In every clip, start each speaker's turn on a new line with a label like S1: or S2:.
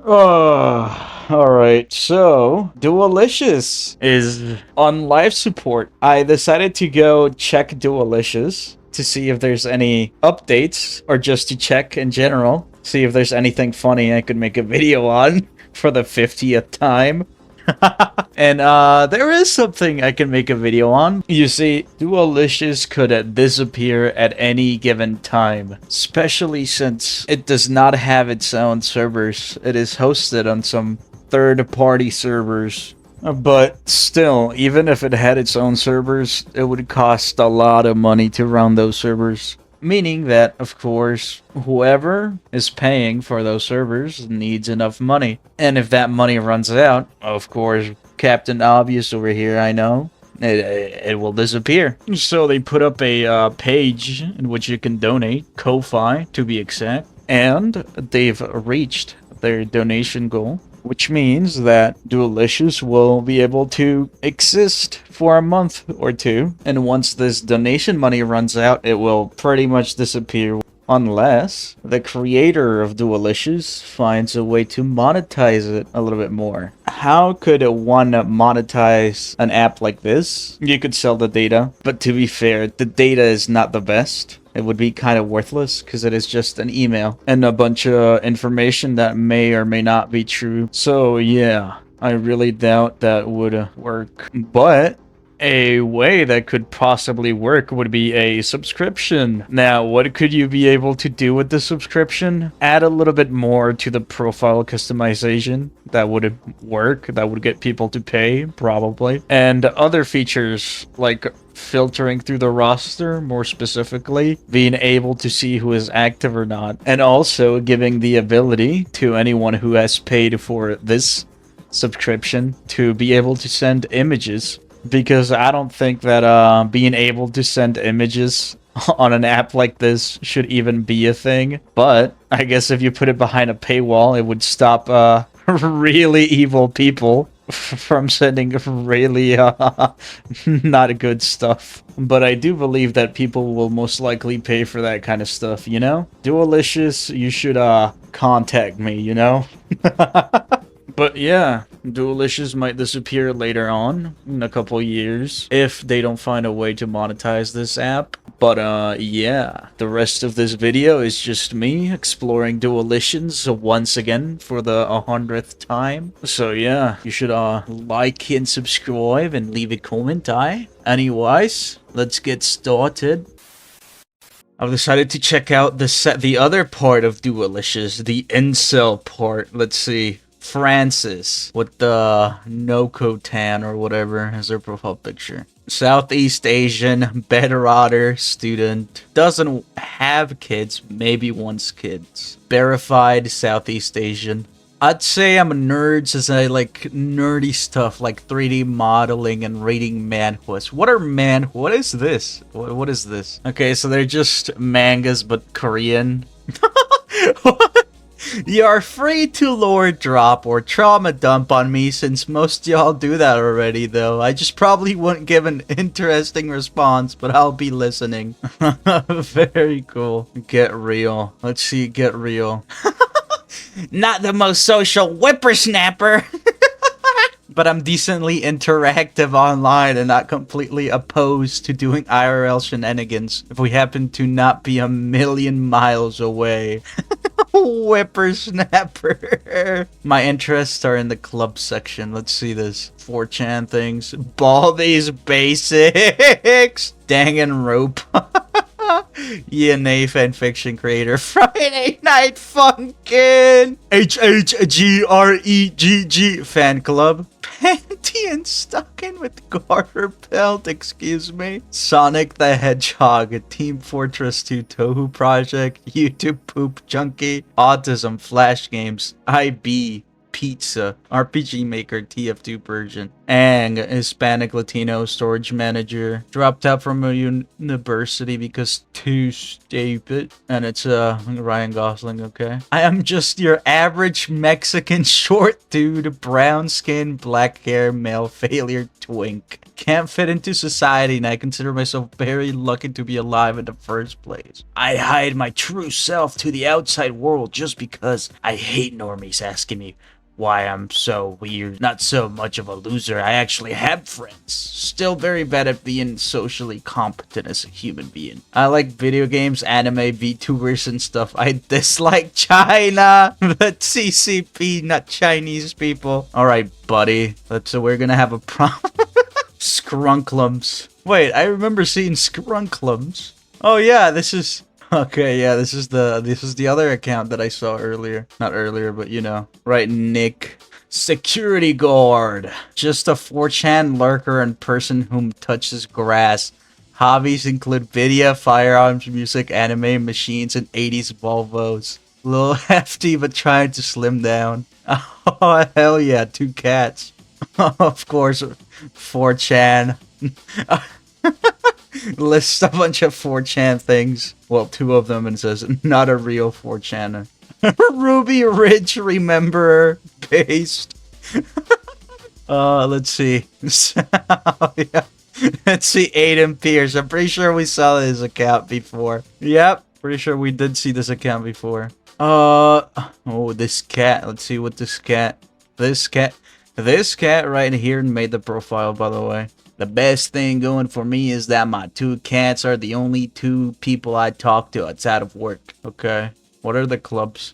S1: Alright, so Duolicious is on live support. I decided to go check Duolicious to see if there's any updates or just to check in general, see if there's anything funny I could make a video on for the 50th time. And there is something I can make a video on. You see, Duolicious could disappear at any given time, especially since it does not have its own servers. It is hosted on some third-party servers. But still, even if it had its own servers, it would cost a lot of money to run those servers. Meaning that, of course, whoever is paying for those servers needs enough money. And if that money runs out, of course, Captain Obvious over here, I know, it will disappear. So they put up a page in which you can donate, Ko-Fi to be exact, and they've reached their donation goal, which means that Duolicious will be able to exist for a month or two, and once this donation money runs out, it will pretty much disappear unless the creator of Duolicious finds a way to monetize it a little bit more. How could one monetize an app like this? You could sell the data, but to be fair, the data is not the best. It would be kind of worthless because it is just an email and a bunch of information that may or may not be true. So yeah, I really doubt that would work. But a way that could possibly work would be a subscription. Now, what could you be able to do with the subscription? Add a little bit more to the profile customization. That would work. That would get people to pay, probably. And other features like filtering through the roster, more specifically, being able to see who is active or not, and also giving the ability to anyone who has paid for this subscription to be able to send images. Because I don't think that being able to send images on an app like this should even be a thing. But I guess if you put it behind a paywall, it would stop really evil people from sending really not good stuff. But I do believe that people will most likely pay for that kind of stuff, you know? Duolicious, you should contact me, you know? But yeah, Duolicious might disappear later on in a couple years if they don't find a way to monetize this app. But yeah, the rest of this video is just me exploring Duolicious once again for the 100th time. So yeah, you should like and subscribe and leave a comment. Anyways, let's get started. I've decided to check out the other part of Duolicious, the Incel part. Let's see. Francis with the Noko tan or whatever as their profile picture. Southeast Asian, bedrotter, student, doesn't have kids, maybe wants kids. Verified Southeast Asian. I'd say I'm a nerd since I like nerdy stuff like 3D modeling and reading manhwas. What is this? What is this? Okay, so they're just mangas but Korean. You are free to lore drop or trauma dump on me since most y'all do that already though. I just probably wouldn't give an interesting response, but I'll be listening. Very cool. Get real. Let's see, get real. Not the most social whippersnapper. But I'm decently interactive online and not completely opposed to doing IRL shenanigans if we happen to not be a million miles away. Whippersnapper. My interests are in the club section. Let's see this. 4chan things. Baldi's Basics. Danganronpa. ENA fanfiction creator. Friday Night Funkin'. HHGREGG fan club. Panty and stocking with garter belt, excuse me. Sonic the Hedgehog, Team Fortress 2 Tohu Project, YouTube Poop Junkie, Autism Flash Games, IB, Pizza, RPG Maker TF2 version, Ang, Hispanic Latino storage manager, dropped out from a university because too stupid. And it's Ryan Gosling, okay? I am just your average Mexican short dude, brown skin, black hair, male failure twink. Can't fit into society, and I consider myself very lucky to be alive in the first place. I hide my true self to the outside world just because I hate normies asking me why I'm so weird. Not so much of a loser. I actually have friends. Still very bad at being socially competent as a human being. I like video games, anime, VTubers, and stuff. I dislike China. The CCP, not Chinese people. Alright, buddy. So we're gonna have a problem. Scrunklums. Wait, I remember seeing Scrunklums. Oh yeah, this is... Okay, yeah, this is the other account that I saw earlier. Not earlier, but you know. Right, Nick. Security guard. Just a 4chan lurker and person whom touches grass. Hobbies include video, firearms, music, anime, machines, and 80s Volvos. Little hefty, but trying to slim down. Oh, hell yeah, 2 cats. Of course, 4chan. Lists a bunch of 4chan things. Well, 2 of them, and says, not a real 4chan. Ruby Ridge Rememberer based. Let's see. Yeah. Let's see, Aiden Pierce. I'm pretty sure we saw his account before. Yep, pretty sure we did see this account before. Oh, this cat. Let's see what this cat right here made the profile, by the way. The best thing going for me is that my 2 cats are the only 2 people I talk to outside of work. Okay. What are the clubs?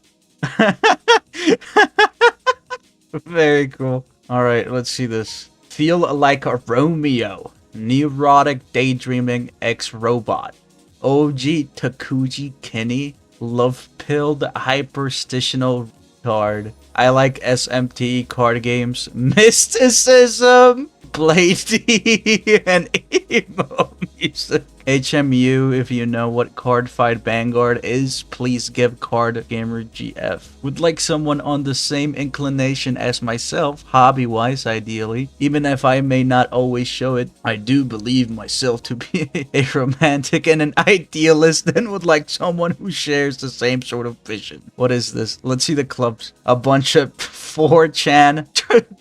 S1: Very cool. Alright, let's see this. Feel like a Romeo. Neurotic daydreaming ex-robot. OG Takuji Kenny. Love-pilled hyperstitional retard. I like SMT card games. Mysticism. Blade D and emo music. HMU, if you know what Card Fight Vanguard is, please give Card Gamer GF. Would like someone on the same inclination as myself, hobby-wise ideally. Even if I may not always show it, I do believe myself to be a romantic and an idealist and would like someone who shares the same sort of vision. What is this? Let's see the clubs. A bunch of 4chan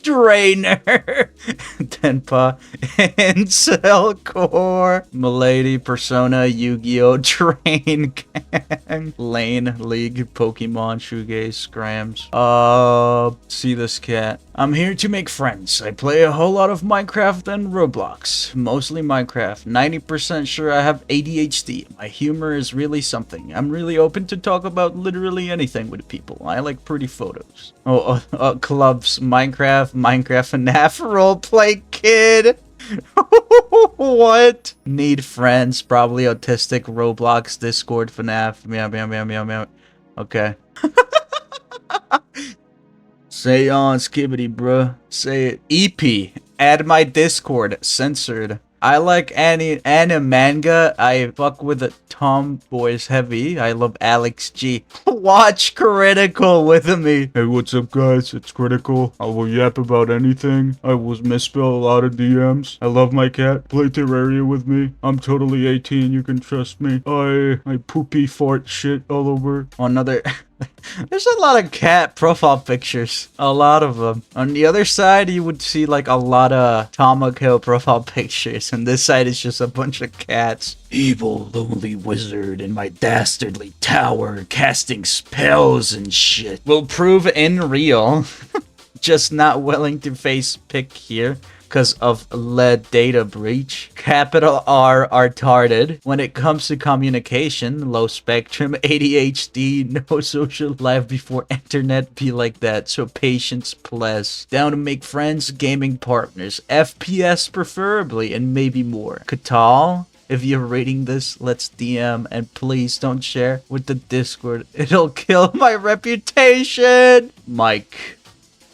S1: Drainer, Tenpa, Incel Core, Milady, Persona, Yu-Gi-Oh, Train Gang, Lane, League, Pokemon, Shoegaze, Scrams. See this cat. I'm here to make friends. I play a whole lot of Minecraft and Roblox. Mostly Minecraft. 90% sure I have ADHD. My humor is really something. I'm really open to talk about literally anything with people. I like pretty photos. Clubs, Minecraft, FNAF roleplay kid. What? Need friends, probably autistic, Roblox, Discord, FNAF. Meow, meow, meow, meow, meow. Okay. Say on, skibbity, bruh. Say it. EP. Add my Discord. Censored. I like anime manga. I fuck with the tomboys heavy. I love Alex G. Watch Critical with me.
S2: Hey, what's up, guys? It's Critical. I will yap about anything. I will misspell a lot of DMs. I love my cat. Play Terraria with me. I'm totally 18. You can trust me. I poopy fart shit all over.
S1: Another... There's a lot of cat profile pictures. A lot of them. On the other side, you would see like a lot of Tomoko profile pictures. And this side is just a bunch of cats. Evil, lonely wizard in my dastardly tower, casting spells and shit. Will prove in real. Just not willing to face pick here. Because of lead data breach. Capital R retarded. When it comes to communication, low spectrum, ADHD, no social life before internet, be like that. So patience, please. Down to make friends, gaming partners, FPS preferably, and maybe more. Katal, if you're reading this, let's DM, and please don't share with the Discord. It'll kill my reputation. Mike.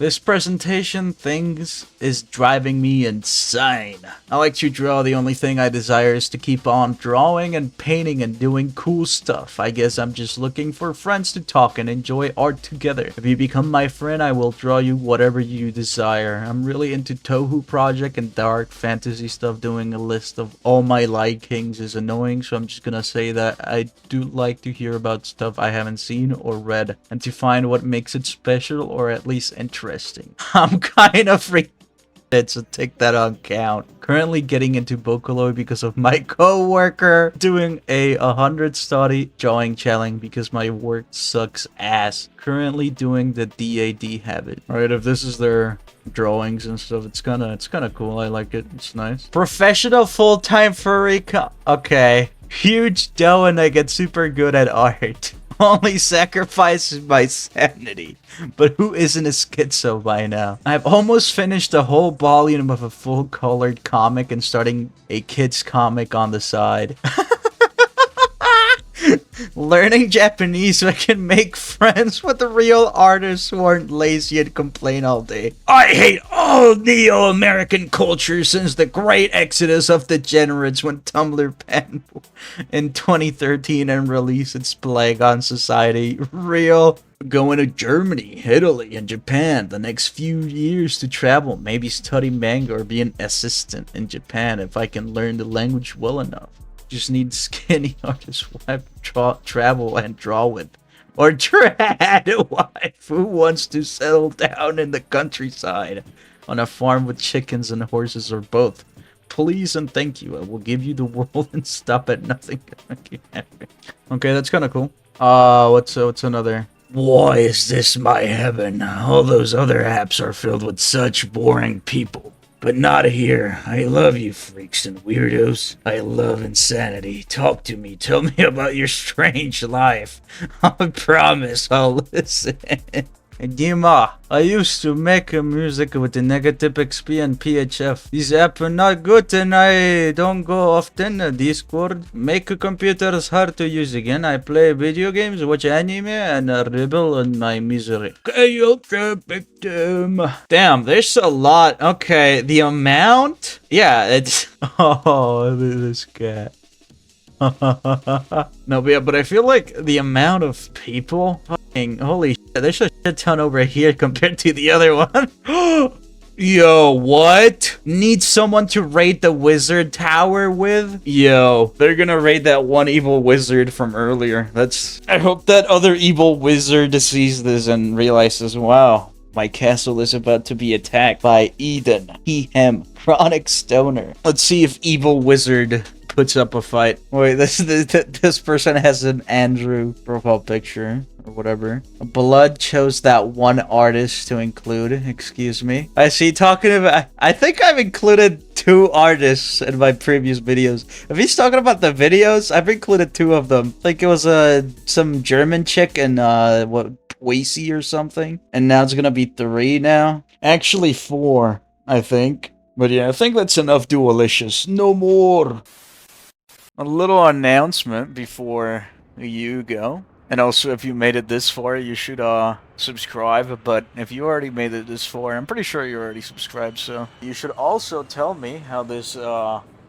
S1: This presentation things is driving me insane. I like to draw. The only thing I desire is to keep on drawing and painting and doing cool stuff. I guess I'm just looking for friends to talk and enjoy art together. If you become my friend, I will draw you whatever you desire. I'm really into Tohu project and dark fantasy stuff. Doing a list of all my likings is annoying, so I'm just gonna say that I do like to hear about stuff I haven't seen or read and to find what makes it special or at least interesting. I'm kind of freaked, so take that on count. Currently getting into Vocaloid because of my co-worker doing a 100 study drawing challenge because my work sucks ass. Currently doing the DAD habit. Alright, if this is their drawings and stuff, it's kinda cool. I like it. It's nice. Professional full-time furry okay. Huge dough and I get super good at art. Only sacrifices my sanity. But who isn't a schizo by now? I've almost finished a whole volume of a full-colored comic and starting a kid's comic on the side. Learning Japanese so I can make friends with the real artists who aren't lazy and complain all day. I hate all neo-American culture since the great exodus of degenerates when Tumblr banned in 2013 and released its plague on society. Real. Going to Germany, Italy, and Japan the next few years to travel, maybe study manga or be an assistant in Japan if I can learn the language well enough. Just need skinny artist wife travel and draw with. Or trad wife who wants to settle down in the countryside on a farm with chickens and horses or both. Please and thank you. I will give you the world and stop at nothing. Okay, that's kind of cool. What's another? Why is this my heaven? All those other apps are filled with such boring people. But not here. I love you freaks and weirdos. I love insanity. Talk to me. Tell me about your strange life. I promise I'll listen. Dima, I used to make music with the negative XP and PHF. These apps are not good and I don't go often. Discord make computers hard to use again. I play video games, watch anime, and rebel in my misery. Victim. Damn, there's a lot. Okay, the amount? Yeah, it's... Oh, this cat. No, but I feel like the amount of people, holy shit, there's a shit ton over here compared to the other one. Yo, what? Need someone to raid the wizard tower with? Yo, they're gonna raid that one evil wizard from earlier. I hope that other evil wizard sees this and realizes, wow, my castle is about to be attacked by Eden, him, chronic stoner. Let's see if evil wizard puts up a fight. Wait, this person has an Andrew profile picture or whatever. Blood chose that one artist to include. Excuse me. I see talking about. I think I've included 2 artists in my previous videos. If he's talking about the videos, I've included 2 of them. Like it was some German chick and what, Poissy or something. And now it's gonna be 3 now. Actually 4, I think. But yeah, I think that's enough Duolicious. No more. A little announcement before you go. And also, if you made it this far, you should subscribe. But if you already made it this far, I'm pretty sure you're already subscribed. So you should also tell me how this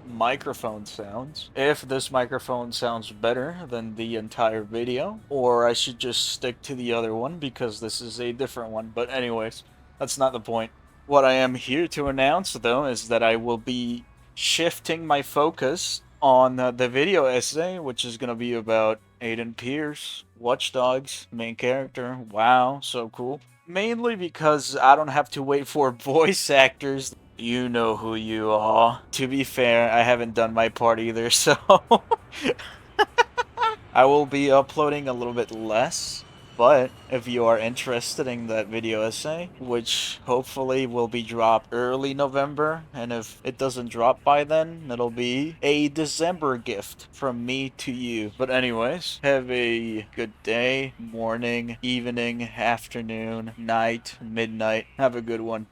S1: microphone sounds. If this microphone sounds better than the entire video, or I should just stick to the other one because this is a different one. But anyways, that's not the point. What I am here to announce, though, is that I will be shifting my focus on the video essay, which is going to be about Aiden Pierce, Watch Dogs, main character. Wow, so cool. Mainly because I don't have to wait for voice actors. You know who you are. To be fair, I haven't done my part either, so... I will be uploading a little bit less. But if you are interested in that video essay, which hopefully will be dropped early November, and if it doesn't drop by then, it'll be a December gift from me to you. But anyways, have a good day, morning, evening, afternoon, night, midnight. Have a good one.